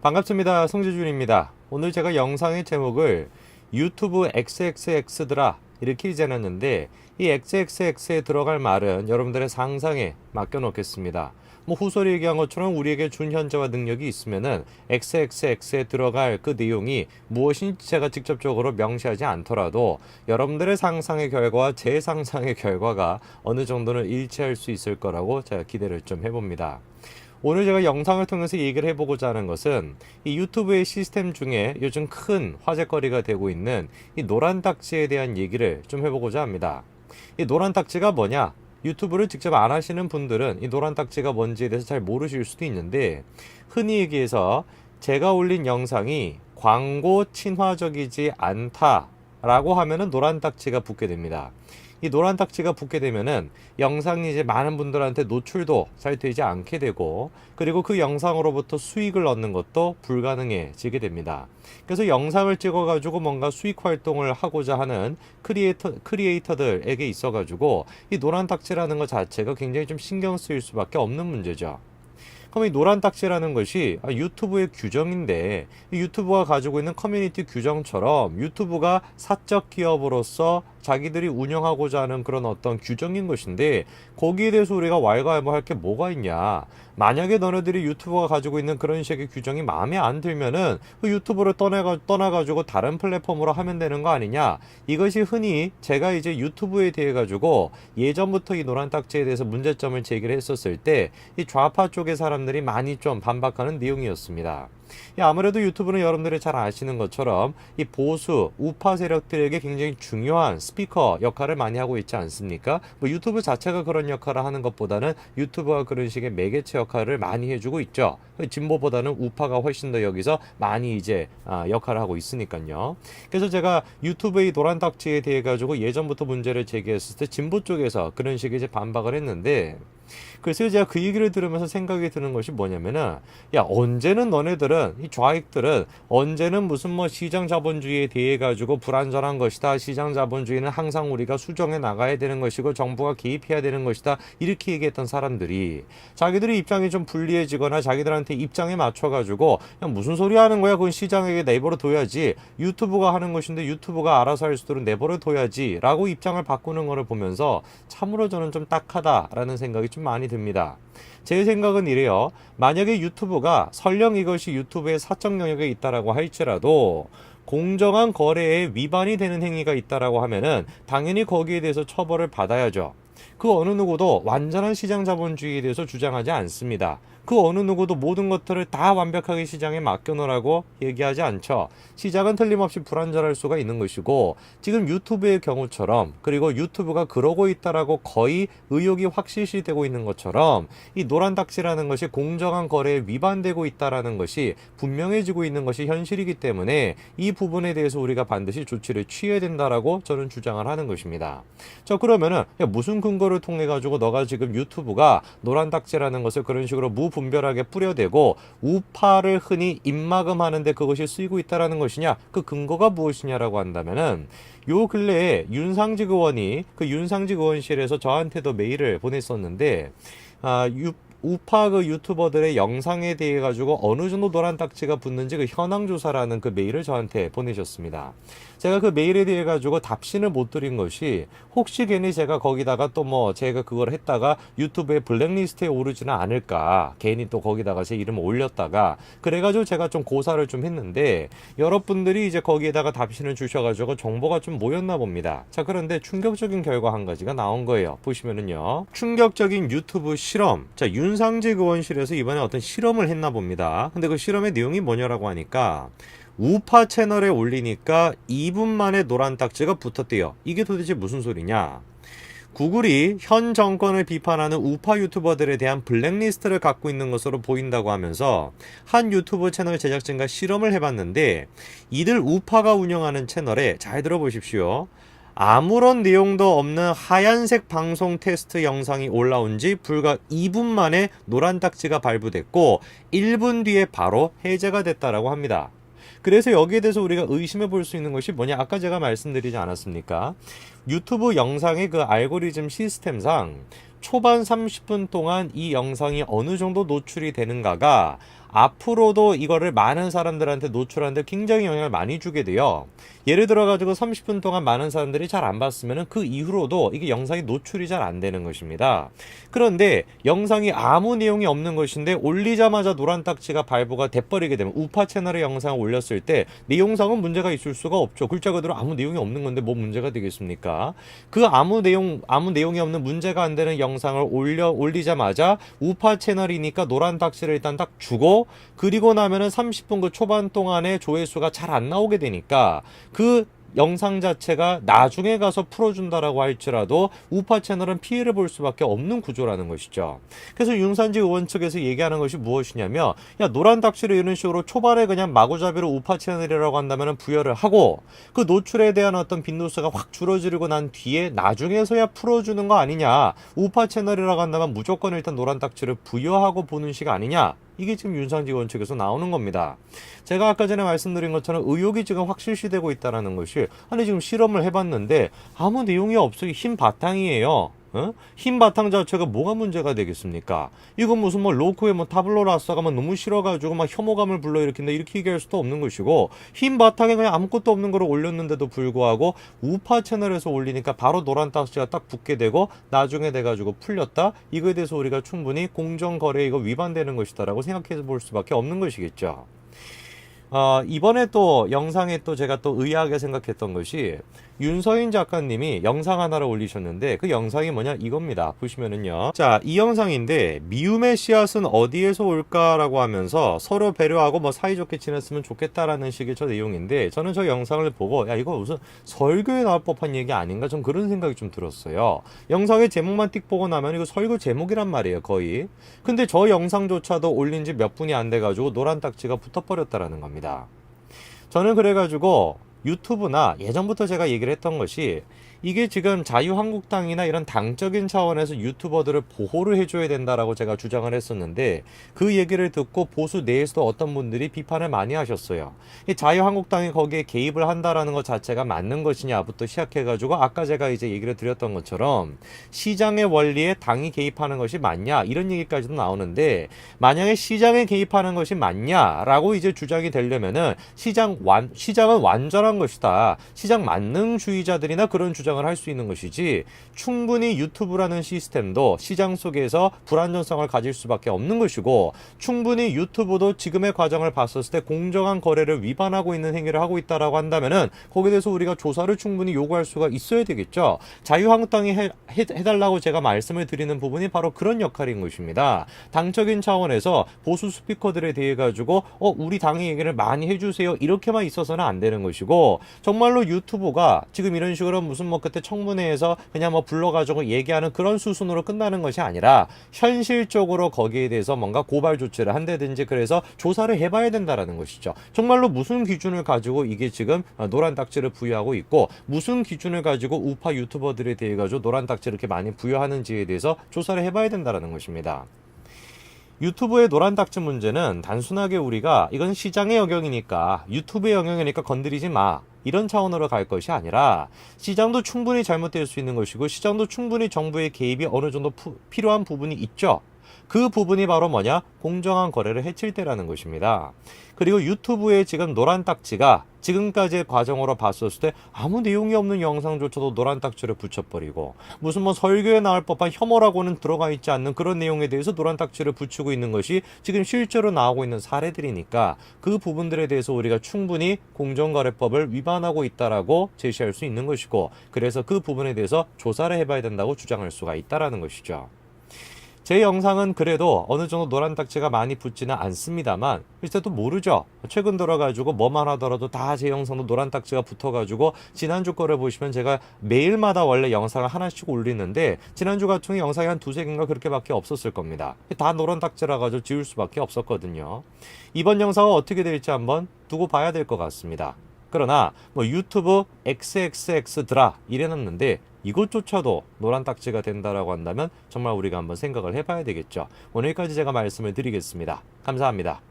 반갑습니다. 성재준입니다. 오늘 제가 영상의 제목을 유튜브 XXX더라 이렇게 지어놨는데, 이 XXX에 들어갈 말은 여러분들의 상상에 맡겨놓겠습니다. 후설이 얘기한 것처럼 우리에게 준 현재와 능력이 있으면은 XXX에 들어갈 그 내용이 무엇인지 제가 직접적으로 명시하지 않더라도 여러분들의 상상의 결과와 제 상상의 결과가 어느 정도는 일치할 수 있을 거라고 제가 기대를 좀 해봅니다. 오늘 제가 영상을 통해서 얘기를 해보고자 하는 것은 이 유튜브의 시스템 중에 요즘 큰 화제거리가 되고 있는 이 노란 딱지에 대한 얘기를 좀 해보고자 합니다. 이 노란 딱지가 뭐냐? 유튜브를 직접 안 하시는 분들은 이 노란 딱지가 뭔지에 대해서 잘 모르실 수도 있는데, 흔히 얘기해서 제가 올린 영상이 광고 친화적이지 않다라고 하면은 노란 딱지가 붙게 됩니다. 이 노란 딱지가 붙게 되면은 영상이 이제 많은 분들한테 노출도 잘 되지 않게 되고, 그리고 그 영상으로부터 수익을 얻는 것도 불가능해지게 됩니다. 그래서 영상을 찍어 가지고 뭔가 수익 활동을 하고자 하는 크리에이터들에게 있어 가지고 이 노란 딱지라는 것 자체가 굉장히 좀 신경 쓰일 수밖에 없는 문제죠. 그럼 이 노란 딱지라는 것이 유튜브의 규정인데, 유튜브가 가지고 있는 커뮤니티 규정처럼 유튜브가 사적 기업으로서 자기들이 운영하고자 하는 그런 어떤 규정인 것인데, 거기에 대해서 우리가 왈가왈부할 게 뭐가 있냐. 만약에 너네들이 유튜브가 가지고 있는 그런 식의 규정이 마음에 안 들면은 그 유튜브를 떠나가지고 다른 플랫폼으로 하면 되는 거 아니냐. 이것이 흔히 제가 이제 유튜브에 대해 가지고 예전부터 이 노란 딱지에 대해서 문제점을 제기를 했었을 때 이 좌파 쪽의 사람들이 많이 좀 반박하는 내용이었습니다. 아무래도 유튜브는 여러분들이 잘 아시는 것처럼 이 보수 우파 세력들에게 굉장히 중요한 스피커 역할을 많이 하고 있지 않습니까? 유튜브 자체가 그런 역할을 하는 것보다는 유튜브가 그런 식의 매개체 역할을 많이 해주고 있죠. 진보보다는 우파가 훨씬 더 여기서 많이 이제 역할을 하고 있으니까요. 그래서 제가 유튜브의 노란 딱지에 대해 가지고 예전부터 문제를 제기했을 때 진보 쪽에서 그런 식의 이제 반박을 했는데, 그래서 제가 그 얘기를 들으면서 생각이 드는 것이 뭐냐면은, 언제는 너네들은 이 좌익들은 언제는 무슨 시장 자본주의에 대해 가지고 불완전한 것이다, 시장 자본주의는 항상 우리가 수정해 나가야 되는 것이고 정부가 개입해야 되는 것이다, 이렇게 얘기했던 사람들이 자기들의 입장이 좀 불리해지거나 자기들한테 입장에 맞춰 가지고 무슨 소리 하는 거야, 그건 시장에게 내버려 둬야지, 유튜브가 하는 것인데 유튜브가 알아서 할 수 있도록 내버려 둬야지 라고 입장을 바꾸는 거를 보면서 참으로 저는 좀 딱하다라는 생각이 좀 많이 듭니다. 제 생각은 이래요. 만약에 유튜브가 설령 이것이 유튜브의 사적 영역에 있다라고 할지라도 공정한 거래에 위반이 되는 행위가 있다라고 하면은 당연히 거기에 대해서 처벌을 받아야죠. 그 어느 누구도 완전한 시장 자본주의에 대해서 주장하지 않습니다. 그 어느 누구도 모든 것들을 다 완벽하게 시장에 맡겨놓으라고 얘기하지 않죠. 시장은 틀림없이 불완전할 수가 있는 것이고, 지금 유튜브의 경우처럼, 그리고 유튜브가 그러고 있다라고 거의 의혹이 확실시되고 있는 것처럼 이 노란 딱지라는 것이 공정한 거래에 위반되고 있다라는 것이 분명해지고 있는 것이 현실이기 때문에 이 부분에 대해서 우리가 반드시 조치를 취해야 된다라고 저는 주장을 하는 것입니다. 자, 그러면은 무슨 근거를 통해 가지고 너가 지금 유튜브가 노란 딱지라는 것을 그런 식으로 무분별하게 뿌려대고 우파를 흔히 입막음하는데 그것이 쓰이고 있다라는 것이냐, 그 근거가 무엇이냐라고 한다면은, 요 근래에 윤상직 의원실에서 저한테도 메일을 보냈었는데, 우파 그 유튜버들의 영상에 대해 가지고 어느 정도 노란 딱지가 붙는지 그 현황 조사라는 그 메일을 저한테 보내셨습니다. 제가 그 메일에 대해 가지고 답신을 못 드린 것이, 혹시 괜히 제가 거기다가 또 제가 그걸 했다가 유튜브의 블랙리스트에 오르지는 않을까, 괜히 또 거기다가 제 이름을 올렸다가, 그래가지고 제가 좀 고사를 좀 했는데, 여러분들이 이제 거기에다가 답신을 주셔가지고 정보가 좀 모였나 봅니다. 자, 그런데 충격적인 결과 한 가지가 나온 거예요. 보시면은요, 충격적인 유튜브 실험. 자, 윤상직 의원실에서 이번에 어떤 실험을 했나 봅니다. 근데 그 실험의 내용이 뭐냐라고 하니까, 우파 채널에 올리니까 2분 만에 노란 딱지가 붙었대요. 이게 도대체 무슨 소리냐? 구글이 현 정권을 비판하는 우파 유튜버들에 대한 블랙리스트를 갖고 있는 것으로 보인다고 하면서 한 유튜브 채널 제작진과 실험을 해봤는데, 이들 우파가 운영하는 채널에, 잘 들어보십시오, 아무런 내용도 없는 하얀색 방송 테스트 영상이 올라온 지 불과 2분 만에 노란 딱지가 발부됐고 1분 뒤에 바로 해제가 됐다라고 합니다. 그래서 여기에 대해서 우리가 의심해 볼 수 있는 것이 뭐냐, 아까 제가 말씀드리지 않았습니까? 유튜브 영상의 그 알고리즘 시스템상 초반 30분 동안 이 영상이 어느 정도 노출이 되는가가 앞으로도 이거를 많은 사람들한테 노출하는데 굉장히 영향을 많이 주게 돼요. 예를 들어 가지고 30분 동안 많은 사람들이 잘 안 봤으면은 그 이후로도 이게 영상이 노출이 잘 안 되는 것입니다. 그런데 영상이 아무 내용이 없는 것인데 올리자마자 노란 딱지가 발부가 돼버리게 되면, 우파 채널에 영상을 올렸을 때 내 영상은 문제가 있을 수가 없죠. 글자 그대로 아무 내용이 없는 건데 뭐 문제가 되겠습니까? 그 아무 내용이 없는, 문제가 안 되는 영상을 올리자마자 우파 채널이니까 노란 딱지를 일단 딱 주고, 그리고 나면은 30분 그 초반 동안에 조회수가 잘 안 나오게 되니까 그 영상 자체가 나중에 가서 풀어준다라고 할지라도 우파 채널은 피해를 볼 수밖에 없는 구조라는 것이죠. 그래서 윤산지 의원 측에서 얘기하는 것이 무엇이냐면, 야, 노란 딱지를 이런 식으로 초반에 그냥 마구잡이로 우파 채널이라고 한다면 부여를 하고, 그 노출에 대한 어떤 빈도수가 확 줄어들고 난 뒤에 나중에서야 풀어주는 거 아니냐, 우파 채널이라고 한다면 무조건 일단 노란 딱지를 부여하고 보는 식 아니냐, 이게 지금 윤상지 의원 측에서 나오는 겁니다. 제가 아까 전에 말씀드린 것처럼 의혹이 지금 확 실시되고 있다는 것이, 아니 지금 실험을 해봤는데 아무 내용이 없어요. 흰 바탕이에요. 흰 바탕 자체가 뭐가 문제가 되겠습니까? 이건 무슨 뭐 로코의 뭐 타블로라스가 막 너무 싫어가지고 막 혐오감을 불러일으킨다 이렇게 얘기할 수도 없는 것이고, 흰 바탕에 그냥 아무것도 없는 거를 올렸는데도 불구하고 우파 채널에서 올리니까 바로 노란 딱지가 딱 붙게 되고 나중에 돼가지고 풀렸다. 이거에 대해서 우리가 충분히 공정거래 이거 위반되는 것이다라고 생각해 볼 수밖에 없는 것이겠죠. 이번에 또 영상에 또 제가 또 의아하게 생각했던 것이, 윤서인 작가님이 영상 하나를 올리셨는데 그 영상이 뭐냐 이겁니다. 보시면은요, 자, 이 영상인데 미움의 씨앗은 어디에서 올까라고 하면서 서로 배려하고 뭐 사이좋게 지냈으면 좋겠다라는 식의 저 내용인데, 저는 저 영상을 보고 야, 이거 무슨 설교에 나올 법한 얘기 아닌가 좀 그런 생각이 좀 들었어요. 영상의 제목만 띡 보고 나면 이거 설교 제목이란 말이에요, 거의. 근데 저 영상조차도 올린 지 몇 분이 안 돼가지고 노란 딱지가 붙어버렸다라는 겁니다. 저는 그래가지고 유튜브나 예전부터 제가 얘기를 했던 것이, 이게 지금 자유한국당이나 이런 당적인 차원에서 유튜버들을 보호를 해줘야 된다라고 제가 주장을 했었는데, 그 얘기를 듣고 보수 내에서도 어떤 분들이 비판을 많이 하셨어요. 이 자유한국당이 거기에 개입을 한다라는 것 자체가 맞는 것이냐부터 시작해가지고, 아까 제가 이제 얘기를 드렸던 것처럼 시장의 원리에 당이 개입하는 것이 맞냐 이런 얘기까지도 나오는데, 만약에 시장에 개입하는 것이 맞냐라고 이제 주장이 되려면은 시장은 완전한 것이다, 시장 만능주의자들이나 그런 주장 할 수 있는 것이지, 충분히 유튜브라는 시스템도 시장 속에서 불안정성을 가질 수밖에 없는 것이고, 충분히 유튜브도 지금의 과정을 봤었을 때 공정한 거래를 위반하고 있는 행위를 하고 있다라고 한다면은 거기에 대해서 우리가 조사를 충분히 요구할 수가 있어야 되겠죠. 자유한국당이 해달라고 제가 말씀을 드리는 부분이 바로 그런 역할인 것입니다. 당적인 차원에서 보수 스피커들에 대해 가지고 우리 당의 얘기를 많이 해주세요 이렇게만 있어서는 안 되는 것이고, 정말로 유튜브가 지금 이런 식으로 무슨 뭐 그때 청문회에서 그냥 뭐 불러가지고 얘기하는 그런 수순으로 끝나는 것이 아니라, 현실적으로 거기에 대해서 뭔가 고발 조치를 한다든지 그래서 조사를 해봐야 된다라는 것이죠. 정말로 무슨 기준을 가지고 이게 지금 노란 딱지를 부여하고 있고, 무슨 기준을 가지고 우파 유튜버들에 대해 가지고 노란 딱지를 이렇게 많이 부여하는지에 대해서 조사를 해봐야 된다라는 것입니다. 유튜브의 노란 딱지 문제는 단순하게 우리가 이건 시장의 영역이니까, 유튜브의 영역이니까 건드리지 마 이런 차원으로 갈 것이 아니라, 시장도 충분히 잘못될 수 있는 것이고, 시장도 충분히 정부의 개입이 어느 정도 필요한 부분이 있죠. 그 부분이 바로 뭐냐? 공정한 거래를 해칠 때라는 것입니다. 그리고 유튜브의 지금 노란 딱지가 지금까지의 과정으로 봤었을 때 아무 내용이 없는 영상조차도 노란 딱지를 붙여버리고, 무슨 뭐 설교에 나올 법한 혐오라고는 들어가 있지 않는 그런 내용에 대해서 노란 딱지를 붙이고 있는 것이 지금 실제로 나오고 있는 사례들이니까, 그 부분들에 대해서 우리가 충분히 공정거래법을 위반하고 있다라고 제시할 수 있는 것이고, 그래서 그 부분에 대해서 조사를 해봐야 된다고 주장할 수가 있다라는 것이죠. 제 영상은 그래도 어느 정도 노란 딱지가 많이 붙지는 않습니다만, 글쎄도 모르죠. 최근 들어가지고 뭐만 하더라도 다 제 영상도 노란 딱지가 붙어가지고, 지난주 거를 보시면 제가 매일마다 원래 영상을 하나씩 올리는데, 지난주 같은 영상이 한 두세 개인가 그렇게밖에 없었을 겁니다. 다 노란 딱지라 가지고 지울 수밖에 없었거든요. 이번 영상은 어떻게 될지 한번 두고 봐야 될 것 같습니다. 그러나 뭐 유튜브 XXX더라 이래놨는데 이것조차도 노란 딱지가 된다라고 한다면 정말 우리가 한번 생각을 해봐야 되겠죠. 오늘 여기까지 제가 말씀을 드리겠습니다. 감사합니다.